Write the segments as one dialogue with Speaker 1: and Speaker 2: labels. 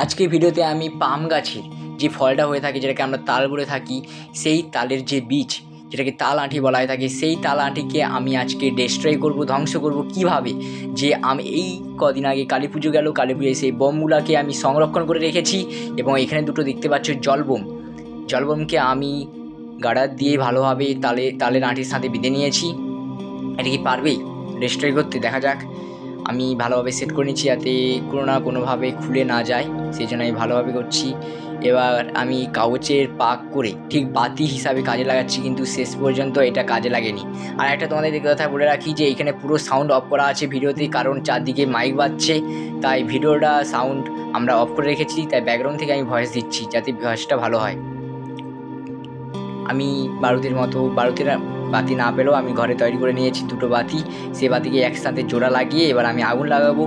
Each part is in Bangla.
Speaker 1: আজকের ভিডিওতে আমি পাম গাছের যে ফলটা হয়ে থাকে, যেটাকে আমরা তাল বলে থাকি, সেই তালের যে বীজ, যেটাকে তাল আঁটি বলা হয়ে থাকে, সেই তাল আঁটিকে আমি আজকে ডেস্ট্রয় করব, ধ্বংস করব। কিভাবে? যে আমি এই কদিন আগে কালী পুজো গেল, কালী পুজোয় সেই বোমগুলোকে আমি সংরক্ষণ করে রেখেছি এবং এখানে দুটো দেখতে পাচ্ছ জলবোম। জলবোমকে আমি গার্ডার দিয়ে ভালোভাবে তালের আঁটির সাথে বেঁধে নিয়েছি। এটা কি পারবেই ডেস্ট্রয় করতে? দেখা যাক। আমি ভালোভাবে সেট করে নিচ্ছি যাতে কোনো না কোনোভাবে খুলে না যায়, সেই জন্য আমি ভালোভাবে করছি। এবার আমি কাগজের পাক করে ঠিক বাতি হিসাবে কাজে লাগাচ্ছি, কিন্তু শেষ পর্যন্ত এটা কাজে লাগেনি। আর একটা তোমাদের কথা বলে রাখি যে এখানে পুরো সাউন্ড অফ করা আছে ভিডিওতে, কারণ চারদিকে মাইক বাজছে, তাই ভিডিওটা সাউন্ড আমরা অফ করে রেখেছি। তাই ব্যাকগ্রাউন্ড থেকে আমি ভয়েস দিচ্ছি যাতে ভয়েসটা ভালো হয়। আমি বারুদের বাতি না পেলেও আমি ঘরে তৈরি করে নিয়েছি দুটো বাতি। সে বাতিকে একসাথে জোড়া লাগিয়ে এবার আমি আগুন লাগাবো।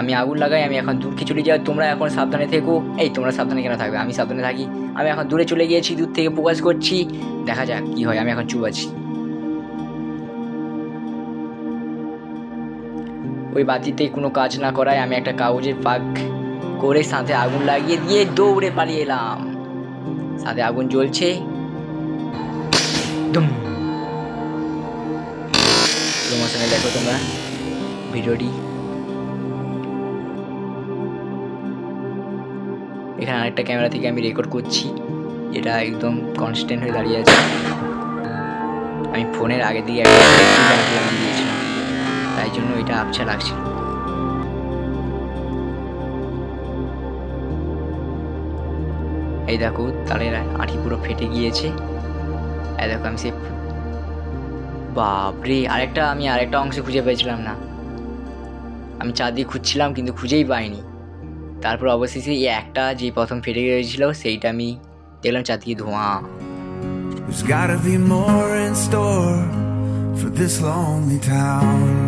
Speaker 1: আমি আগুন লাগাই, আমি এখন দূরকে চলে যাই। তোমরা এখন সাবধানে থেকো। এই তোমরা সাবধানে কেন থাকবে? আমি সাবধানে থাকি। আমি এখন দূরে চলে গিয়েছি, দূর থেকে ফোকাস করছি, দেখা যাক কি হয়। আমি এখন চুপ আছি। ওই বাতিতে কোনো কাজ না করায় আমি একটা কাগজের পাক করে সাথে আগুন লাগিয়ে দিয়ে দৌড়ে পালিয়ে এলাম। সাথে আগুন জ্বলছে। প্রমোশনে দেখো তোমরা ভিডিওটি। এখানে আরেকটা ক্যামেরা থেকে আমি রেকর্ড করছি, যেটা একদম কনস্ট্যান্ট হয়ে দাঁড়িয়ে আছে। আমি ফোনের আগে দিকে একটা লাগিয়ে দিয়েছিলাম, তাই জন্য এটা আবছা লাগছিল। এই দেখো তালের আঁটি পুরো ফেটে গিয়েছে। এই দেখো আমি বাপরে, আমি আরেকটা অংশ খুঁজে পেয়েছিলাম না। আমি চারদিকে খুঁজছিলাম কিন্তু খুঁজেই পাইনি। তারপর অবশেষে এই একটা যে প্রথম ফেটে গিয়েছিল সেইটা আমি দেখলাম চারদিকে ধোঁয়া।
Speaker 2: There's gotta be more in store for this lonely town.